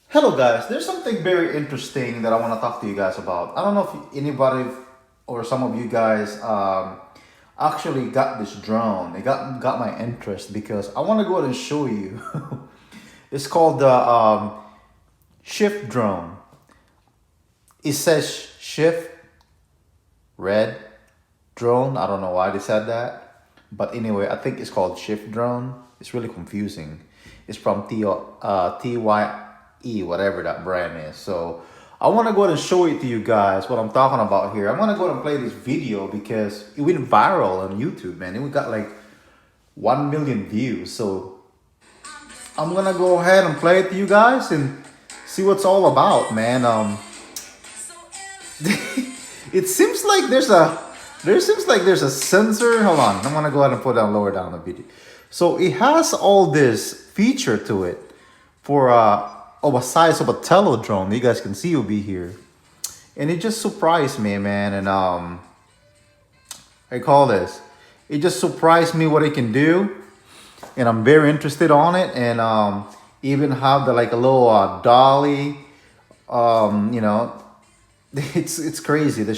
Hello guys, there's something very interesting that I want to talk to you guys about. I don't know if anybody or some of you guys actually got this drone. It got my interest because I want to go ahead and show you. It's called the SHiFT drone. It says SHiFT red drone. I don't know why they said that. But anyway, I think it's called SHiFT drone. It's really confusing. It's from TYE, whatever that brand is. So I want to go ahead and show it to you guys what I'm talking about here. I'm going to go ahead and play this video because it went viral on YouTube, man. It got like 1 million views. So I'm going to go ahead and play it to you guys and see what's all about, man. It seems like there's a sensor. Hold on, I'm gonna go ahead and put down lower down the video. So it has all this feature to it for of a size of a Tello drone. You guys can see will be here, and it just surprised me, man. And I call this. It just surprised me what it can do, and I'm very interested on it. And even have the like a little dolly, you know. It's crazy. The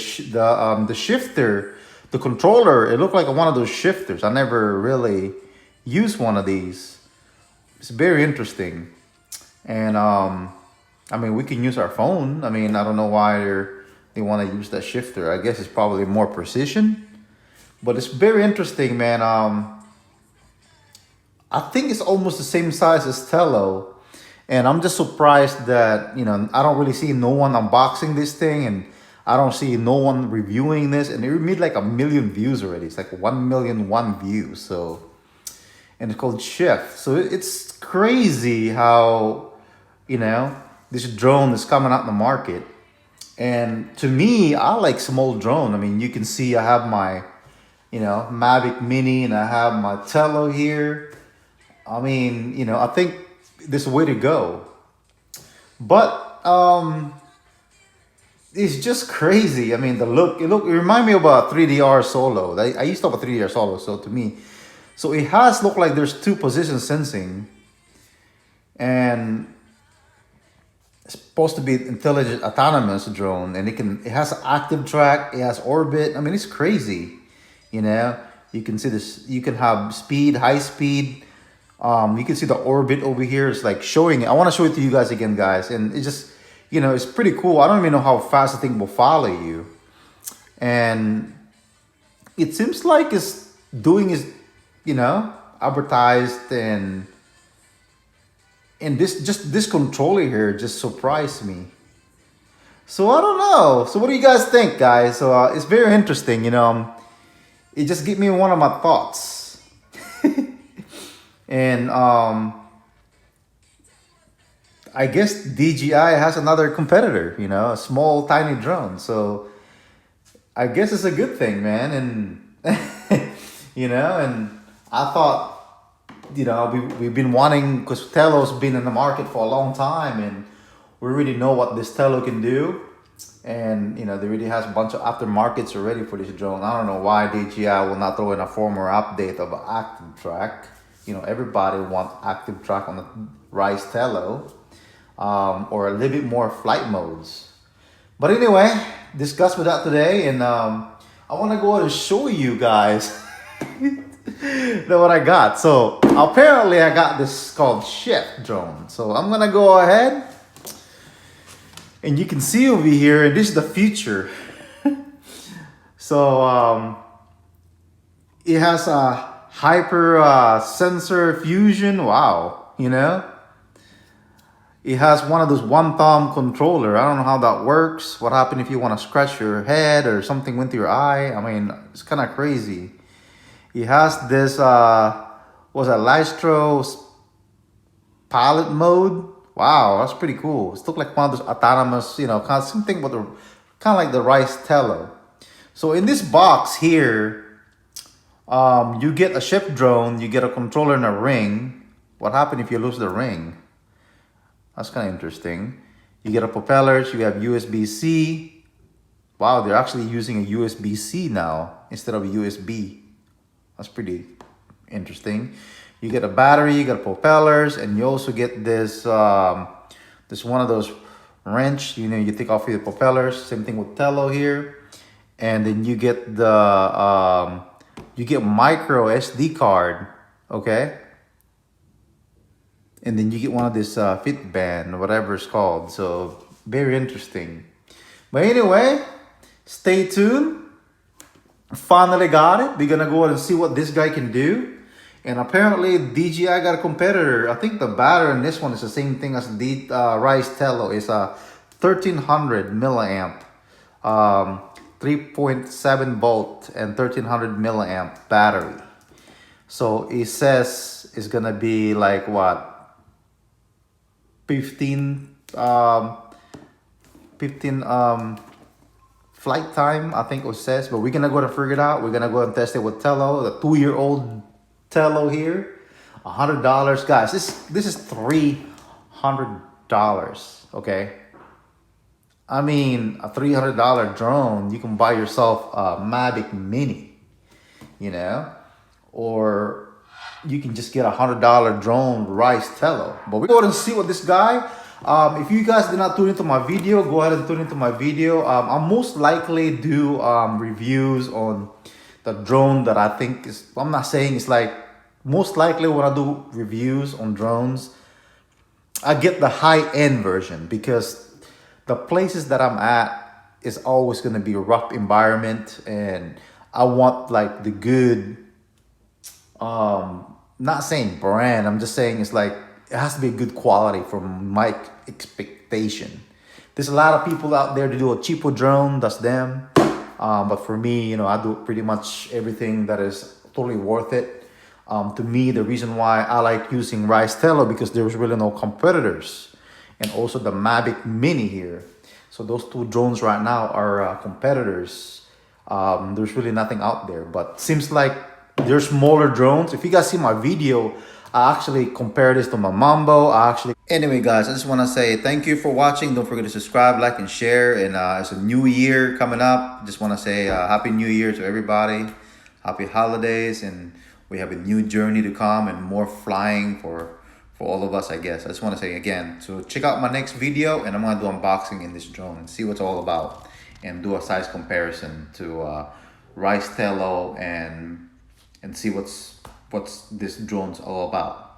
shifter, the controller, it looked like one of those shifters. I never really used one of these. It's very interesting, and I mean we can use our phone. I mean I don't know why they want to use that shifter. I guess it's probably more precision, but it's very interesting, man. I think it's almost the same size as Tello. And I'm just surprised that, I don't really see no one unboxing this thing, and I don't see no one reviewing this. And it made like 1 million views already. It's like 1,000,001 views. So, and it's called SHiFT. So it's crazy how, this drone is coming out in the market. And to me, I like small drone. I mean, you can see I have my, Mavic Mini, and I have my Tello here. I mean, I think this way to go. But it's just crazy. I mean, it remind me of a 3DR Solo. I used to have a 3DR Solo, so to me, so it has looked like there's two position sensing, and it's supposed to be intelligent autonomous drone, and it has active track, it has orbit. I mean, it's crazy. You can see this. You can have speed, high speed. You can see the orbit over here. It's like showing it. I want to show it to you guys again, guys. And it just, it's pretty cool. I don't even know how fast the thing will follow you. And it seems like it's doing is, advertised, and this controller here just surprised me. So I don't know. So what do you guys think, guys? So it's very interesting, It just gave me one of my thoughts. And I guess DJI has another competitor, a small, tiny drone. So I guess it's a good thing, man. And, and I thought, we've been wanting, because Tello's been in the market for a long time, and we really know what this Tello can do. And, they really has a bunch of aftermarkets already for this drone. I don't know why DJI will not throw in a former update of active track. Everybody wants active track on the Ryze Tello, or a little bit more flight modes. But anyway, discuss with that today, and I want to go ahead and show you guys what I got. So apparently I got this called SHiFT drone. So I'm gonna go ahead, and you can see over here, and this is the future. So it has a hyper sensor fusion. Wow, it has one of those one thumb controller. I don't know how that works. What happened if you want to scratch your head or something went to your eye? I mean, it's kind of crazy. It has this was a Lystro pilot mode. Wow, that's pretty cool. It looked like one of those autonomous, kind of something with kind of like the Ryze Tello. So in this box here, you get a SHiFT drone, you get a controller and a ring. What happened if you lose the ring? That's kind of interesting. You get a propellers, you have USB-C. Wow, they're actually using a USB-C now instead of a USB. That's pretty interesting. You get a battery, you get propellers, and you also get this There's one of those wrench, you know, you take off your propellers. Same thing with Tello here. And then you get the you get micro SD card, okay? And then you get one of this fit band, whatever it's called. So very interesting. But anyway, stay tuned. Finally got it. We're gonna go ahead and see what this guy can do. And apparently DJI got a competitor. I think the battery in this one is the same thing as the Ryze Tello. It's a 1300 milliamp, 3.7 volt and 1300 milliamp battery. So it says it's gonna be like what, 15 flight time, I think it says. But we're gonna go to figure it out. We're gonna go and test it with Tello, the 2-year-old Tello here. $100, guys. This is $300. Okay. I mean, a $300 drone, you can buy yourself a Mavic Mini, you know, or you can just get a $100 drone Ryze Tello. But we're going to see what this guy. If you guys did not tune into my video, go ahead and tune into my video. I'll most likely do reviews on the drone that I think is, I'm not saying it's like, most likely when I do reviews on drones, I get the high-end version, because the places that I'm at is always going to be a rough environment, and I want like the good, not saying brand, I'm just saying it's like, it has to be a good quality from my expectation. There's a lot of people out there to do a cheaper drone, that's them. But for me, you know, I do pretty much everything that is totally worth it. To me, the reason why I like using Ryze Tello, because there's really no competitors. And also the Mavic Mini here. So those two drones right now are competitors. There's really nothing out there, but seems like there's smaller drones. If you guys see my video, I actually compare this to my Mambo. Anyway, guys, I just want to say thank you for watching. Don't forget to subscribe, like, and share. And it's a new year coming up. Just want to say Happy New Year to everybody. Happy holidays. And we have a new journey to come and more flying for all of us, I guess. I just want to say again, so check out my next video, and I'm going to do unboxing in this drone and see what's all about, and do a size comparison to Ryze Tello, and see what's this drone's all about.